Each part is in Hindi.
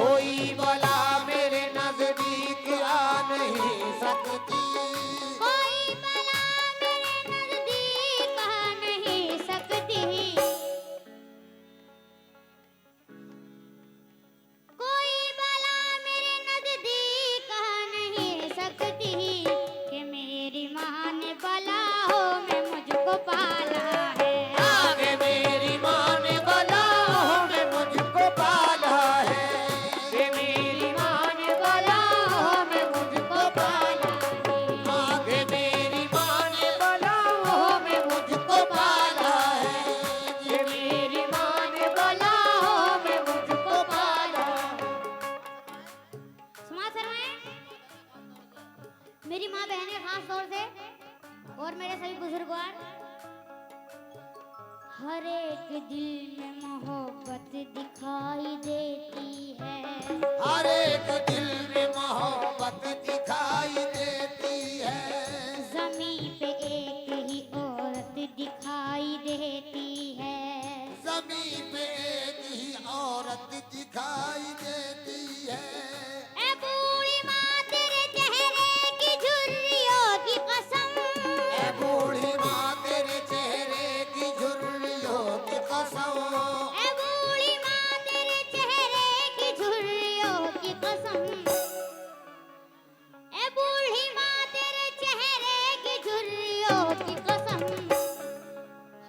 कोई बला मेरे नजदीक आ नहीं सकती। कोई बला मेरे नजदीक आ नहीं सकती। कोई बला मेरे नजदीक आ नहीं सकती कि मेरी माँ ने बला हो में मुझको पाला है। आगे मेरी माँ ने बला हो में मुझको पाला है। ये मेरी माँ ने बला हो में मुझको पाला है। आगे मेरी माँ ने बला हो में मुझको पाला है। ये मेरी माँ ने बला हो में मुझको पाला है। समाज शर्माएं, मेरी माँ बहनें खास तौर से और मेरे सभी बुजुर्गवार, हर एक दिल में मोहब्बत दिखाई देती है। हर एक दिल में मोहब्बत दिखाई देती है। ज़मीं पे एक ही औरत दिखाई देती है। ज़मीं पे एक ही औरत दिखाई देती है। ए बूढ़ी माँ तेरे चेहरे की झुर्रियों की कसम। ए बूढ़ी माँ तेरे चेहरे की झुर्रियों की कसम। ए बूढ़ी माँ तेरे चेहरे की झुर्रियों की कसम। ए बूढ़ी माँ तेरे चेहरे की झुर्रियों की कसम।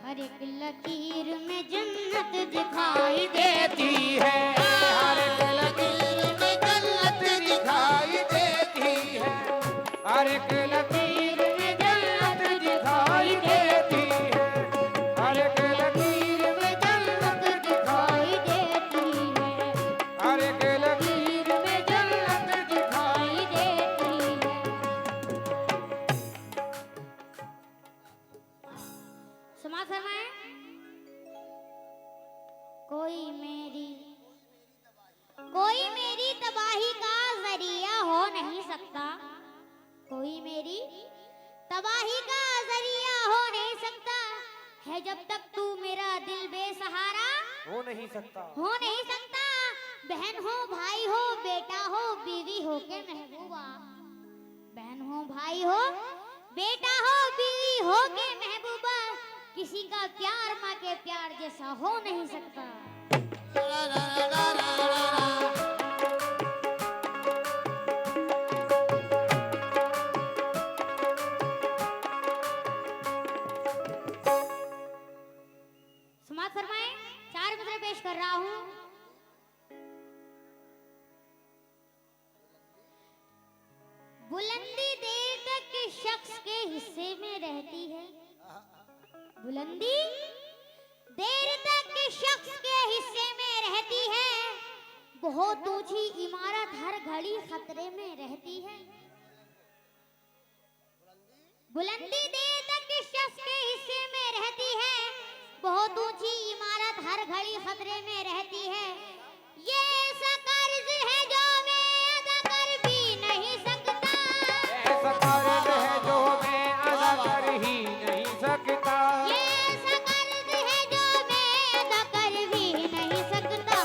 हर एक लकीर में जन्नत दिखाई देती है। हर एक लकीर में जन्नत दिखाई देती है। हर एक लकीर में जन्नत दिखाई देती है। हर एक लकीर में जन्नत दिखाई देती है। हर एक लकीर में जन्नत दिखाई देती है। समाज शर्माएं, कोई मेरी तबाही का जरिया हो नहीं सकता। कोई मेरी तबाही का जरिया हो नहीं सकता है जब तक तू मेरा दिल बेसहारा हो नहीं सकता। हो नहीं सकता। बहन हो भाई हो बेटा हो बीवी हो के महबूबा। बहन हो भाई हो बेटा हो बीवी हो के महबूबा। किसी का प्यार माँ के प्यार जैसा हो नहीं सकता। समाज फरमाए, 4 मिसरे पेश कर रहा हूं। बुलंदी देर तक शख्स के हिस्से में रहती है। बुलंदी देर तक शख्स के हिस्से में रहती है। बहुत ऊंची इमारत हर घड़ी खतरे में रहती है। बुलंदी देर तक शख्स के हिस्से में रहती है। बहुत ऊंची इमारत हर घड़ी खतरे में रहती है। ये ऐसा कर्ज है जो मैं अदा कर भी नहीं सकता। ऐसा कर्ज है जो मैं अदा कर ही नहीं सकता। ये ऐसा कर्ज है जो मैं अदा कर भी नहीं सकता।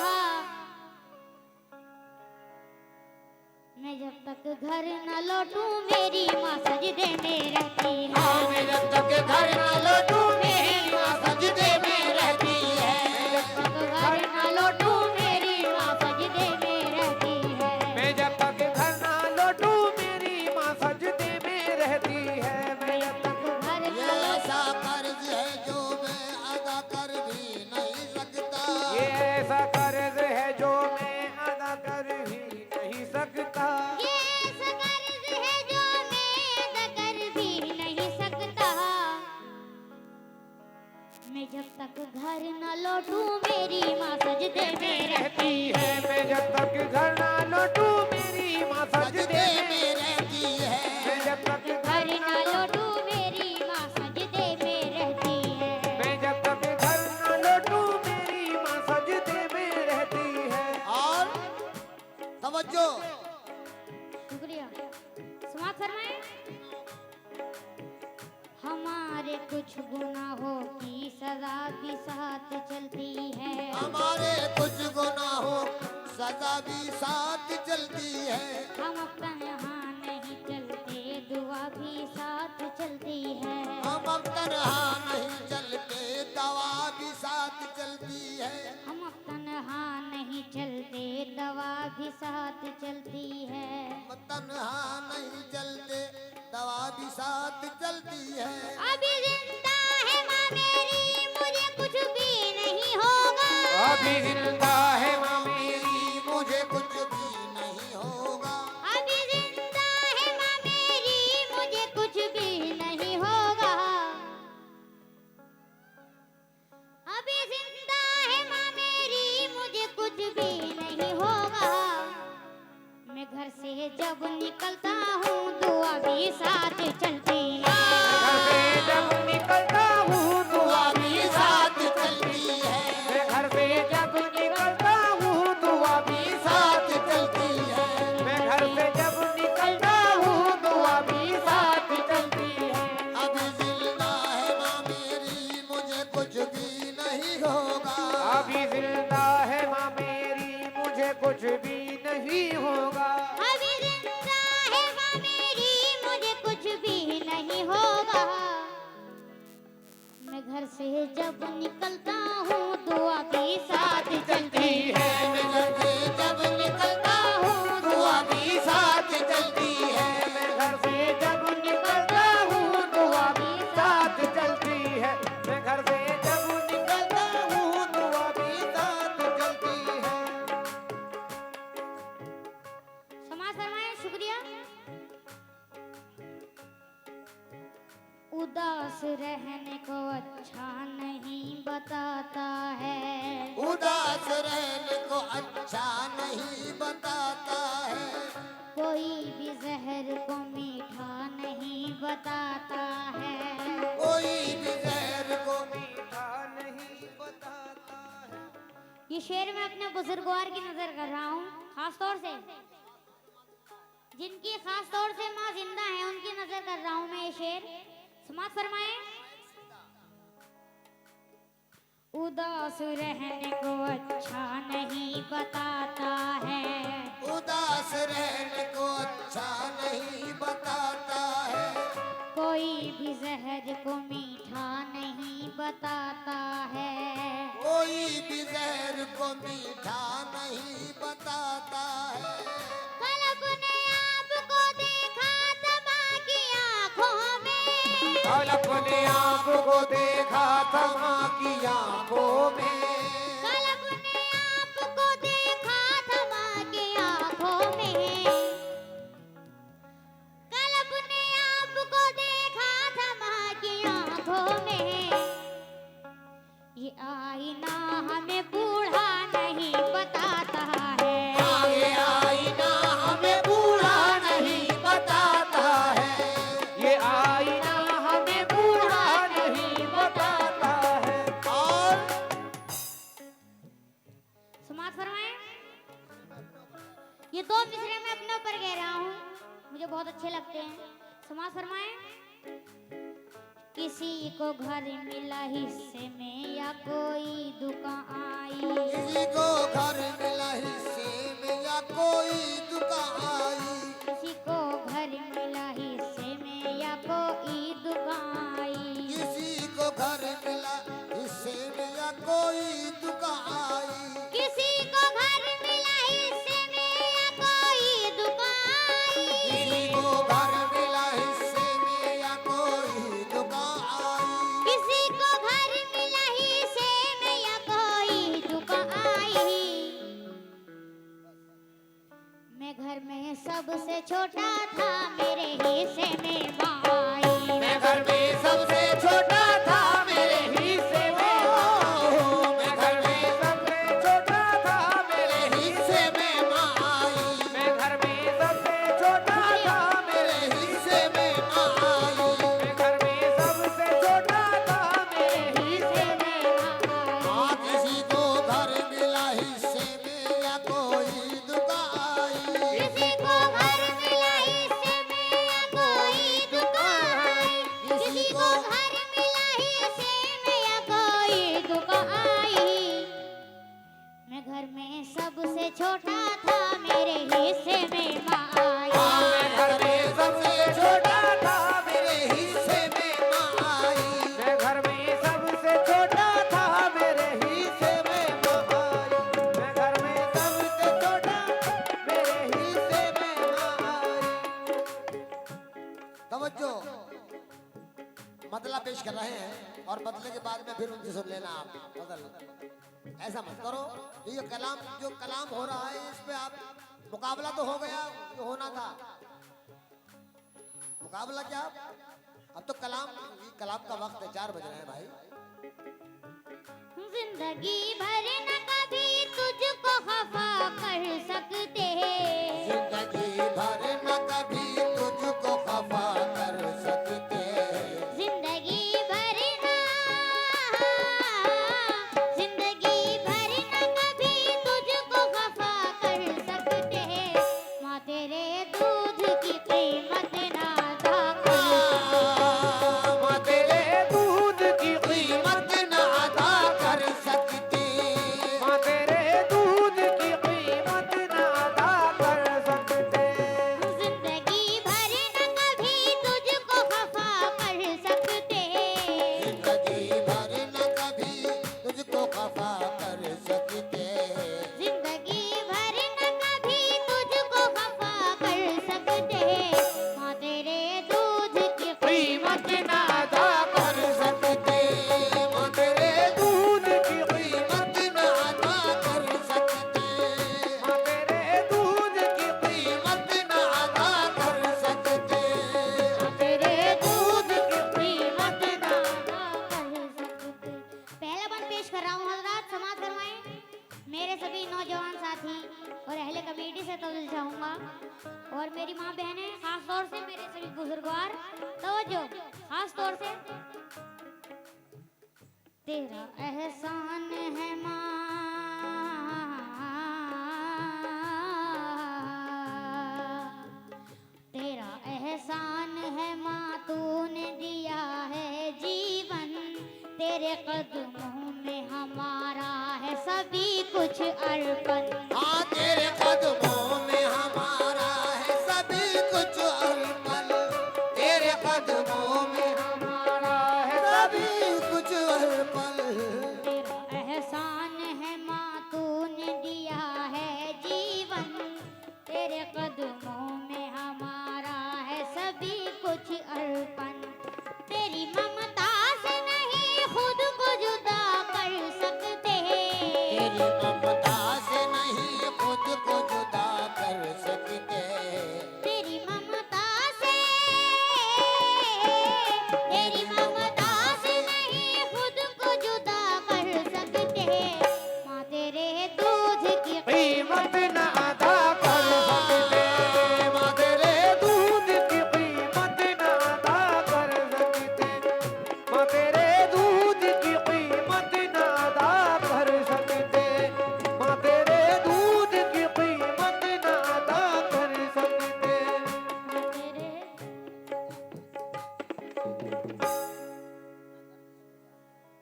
मैं जब तक घर न लौटूं मेरी माँ सजदे में रहती है। मैं जब तक घर न लौटूं मेरी माँ सजदे में रहती है। जब तक घर न लौटूं मेरी माँ सजदे में रहती है। मैं जब तक घर न लौटूं मेरी माँ सजदे में रहती है। मैं जब तक घर ये ऐसा कर्ज है जो मैं अदा कर भी नहीं सकता। ये ऐसा कर्ज है जो मैं अदा कर ही नहीं सकता। ये ऐसा कर्ज है जो मैं अदा कर भी नहीं सकता। मैं जब तक घर न लौटूं मेरी माँ सजदे में रहती है। मैं जब तक घर न लौटूं मेरी माँ सजदे में रहती है। मैं जब तक घर न लौटूं मेरी माँ सजदे में रहती है। मैं जब तक घर न लौटूं मेरी माँ सजदे में रहती है। और तवज्जो, शुक्रिया। समाज फरमाए, हमारे कुछ गुनाहों की सजा भी साथ चलती है। हमारे कुछ गुनाहों सजा भी साथ चलती है। हम तन्हा नहीं चलते, दुआ भी साथ चलती है। हम अब तन्हा नहीं चलते, दवा भी साथ चलती है। हम तन्हा नहीं चलते, दवा भी साथ चलती है। हम तन्हा नहीं चलते, दवा भी साथ चलती है। अभी जिंदा है माँ मेरी, मुझे कुछ भी नहीं होगा। अभी जिंदा है माँ मेरी, मुझे कुछ भी नहीं होगा। अभी जिंदा है माँ मेरी, मुझे कुछ भी नहीं होगा। अभी जिंदा है माँ मेरी, मुझे कुछ भी नहीं होगा। मैं घर से जब निकलता हूँ, दुआ भी साथ चलती है। घर से जब निकलता हूँ दुआ भी साथ चलती है। मैं घर से जब निकलता हूँ दुआ भी साथ चलती है। मैं घर से जब निकलता हूँ दुआ भी साथ चलती है। अभी जिंदा है माँ मेरी, मुझे कुछ भी नहीं होगा। अभी जिंदा है माँ मेरी, मुझे कुछ भी नहीं होगा। अभी जिंदा है माँ मेरी, मुझे कुछ भी नहीं होगा। मैं घर से जब निकलता हूँ, दुआ भी साथ चलती है। मैं घर से जब निकलता हूँ, दुआ भी साथ चलती है। मैं घर से जब निकलता हूँ दुआ भी साथ चलती है। मैं घर से जब निकलता हूँ दुआ भी साथ चलती है। समाज फरमाए, शुक्रिया। उदास रहने को अच्छा नहीं बताता है। उदास रहने को अच्छा नहीं बताता है। कोई भी जहर को मीठा नहीं बताता है। कोई भी जहर को मीठा नहीं बताता है। ये शेर मैं अपने बुजुर्गवार की नजर कर रहा हूँ, खास तौर से जिनकी खास तौर से माँ जिंदा है, उनकी नजर कर रहा हूँ मैं ये शेर। समाज फरमाए, उदास रहने को अच्छा नहीं बताता है। उदास रहने को अच्छा नहीं बताता है। कोई भी जहर को मीठा नहीं बताता है। कोई भी जहर को मीठा नहीं बताता है। कल अपने आप को देखा तमा की आंखों में। कल अपने आप को देखा था माँ की आंखों में। कल अपने आप को देखा था माँ की आंखों में। कल अपने आप को देखा था माँ की आंखों में। ये आईना हमें बूढ़ा नहीं बताता है। आगे आईना हमें बूढ़ा नहीं बताता है। ये आईना हमें बूढ़ा नहीं बताता है। और समाज फरमाए, ये दो मिसरे मैं अपने ऊपर कह रहा हूँ, मुझे बहुत अच्छे लगते हैं। समाज फरमाए, किसी को घर मिला हिस्से में या कोई दुकान आई। किसी को घर मिला हिस्से में या कोई दुकान आई। किसी को घर मिला हिस्से में या कोई दुकान आई। किसी को घर मिला हिस्से में या कोई दुकान आई। किसी को घर मिला हिस्से में या कोई दुकान आई। किसी को घर मिला हिस्से में या कोई दुकान आई। किसी को घर मिला हिस्से में या कोई दुकान आई। मैं घर में सबसे छोटा था, मेरे हिस्से में माँ आई। मैं घर में सबसे छोटा था, मेरे हिस्से में मैं घर में सबसे छोटा था मेरे हिस्से में माँ आई। मैं घर में सबसे छोटा था मेरे हिस्से में माँ आई। मैं घर में सबसे छोटा था मेरे हिस्से में माँ आई। माँ किसी को घर मिला हिस्से में या कोई दुकान आई। किसी को घर मिला हिस्से में या कोई छोटा था मेरे हिस्से में माँ आई। मैं घर में सबसे छोटा था मेरे हिस्से में माँ आई। मैं घर में सबसे छोटा था मेरे हिस्से में माँ आई। मैं घर में सबसे छोटा मेरे हिस्से में माँ आई। तवज्जो, मतला पेश कर रहे हैं और बदले के बाद में फिर उनसे सुन लेना आप बदल। ऐसा मत करो, ये जो कलाम हो रहा है इस पे आप मुकाबला तो हो गया जो होना था। मुकाबला क्या, अब तो कलाम का वक्त है, 4 बज रहे हैं भाई। जिंदगी भर न कभी तुझको खफा कर सकते। जिंदगी भर न कभी तुझको खफा कर सकते। जिंदगी भर न कभी तुझको खफा कर सकते। माँ तेरे दूध की कीमत ना अदा कर। माँ तेरे दूध की कीमत न अदा कर सकते। माँ तेरे दूध की कीमत न अदा कर सकते। जिंदगी भर न कभी तुझको खफा कर सकते। जिंदगी भर न कभी तुझको खफा कर सकते। जिंदगी भर न कभी तुझको खफा कर सकते। माँ तेरे दूध की कीमत न अदा कर सकते। माँ तेरे दूध की कीमत न अदा कर सकते। माँ तेरे दूध की कीमत न अदा कर सकते। तेरे दूध की कीमत ना अदा कर सकते। पहला बंद पेश कर रहा हूँ हजरात, समाज करवाएं। मेरे सभी नौजवान साथी और अहले कमेटी से तवज्जो चाहूंगा और मेरी माँ बहनें, खास तौर से मेरे सभी बुजुर्गवार तवज्जो, खास तौर से तेरा एहसान है माँ, तेरा एहसान है माँ, तूने दिया है जीवन। तेरे कदमों में हमारा है सभी कुछ अर्पण। हाँ, तेरे कदमों में हमारा है सभी कुछ अर्पण। तेरे कदमों में हमारा है सभी कुछ अर्पण। तेरा एहसान है माँ, तूने दिया है जीवन। तेरे कदमों में हमारा है सभी कुछ अर्पण। तेरी ममता से नहीं खुद को जुदा कर सकते। तेरी ममता से नहीं खुद को जुदा कर सकते। तेरी ममता से, तेरी ममता से नहीं खुद को जुदा कर सकते। माँ तेरे दूध की कीमत न अदा कर सकते। माँ तेरे दूध की कीमत न अदा कर सकते। माँ तेरे दूध की कीमत न अदा कर सकते। माँ तेरे दूध की कीमत न अदा कर सकते। तेरे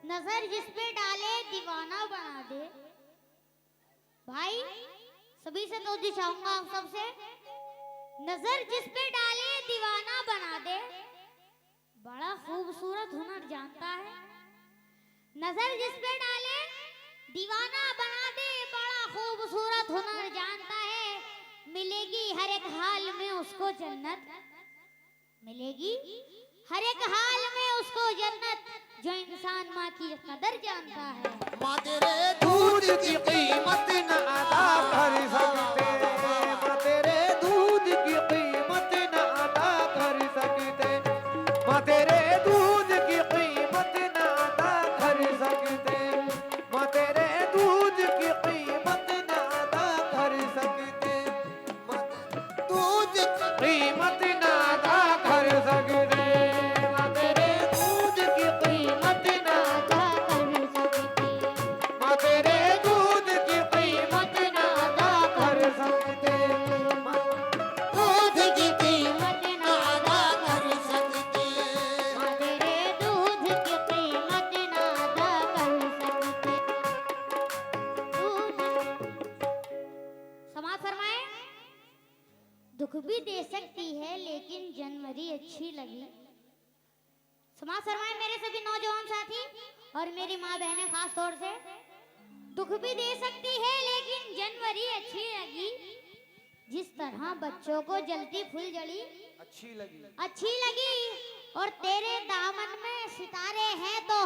नजर जिस पे डाले दीवाना बना दे। भाई सभी से तो चाहूंगा आप सबसे, नजर जिस पे डाले दीवाना बना दे। बड़ा खूबसूरत हुनर जानता है। नजर जिस पे डाले दीवाना बना दे। बड़ा खूबसूरत हुनर जानता है। मिलेगी हर एक हाल में उसको जन्नत। मिलेगी हर एक हाल में उसको जन्नत। जो इंसान माँ की कदर जानता है। माँ तेरे दूध की कीमत न अदा कर सकते। माँ तेरे दूध की कीमत न अदा कर सकते। माँ तेरे दूध की कीमत न अदा कर सकते। माँ तेरे दूध की कीमत न अदा कर सकते। दूध कीमत न अदा कर सकते। माँ तेरे दूध की कीमत न अदा कर सकते। माँ तेरे दूध दुख भी दे सकती है लेकिन जनवरी अच्छी लगी। समाज फरमाए मेरे सभी नौजवान साथी और मेरी माँ बहनें खास तौर से, दुख भी दे सकती है लेकिन जनवरी अच्छी लगी। जिस तरह बच्चों को जलती फुलझड़ी अच्छी लगी। और तेरे दामन में सितारे हैं तो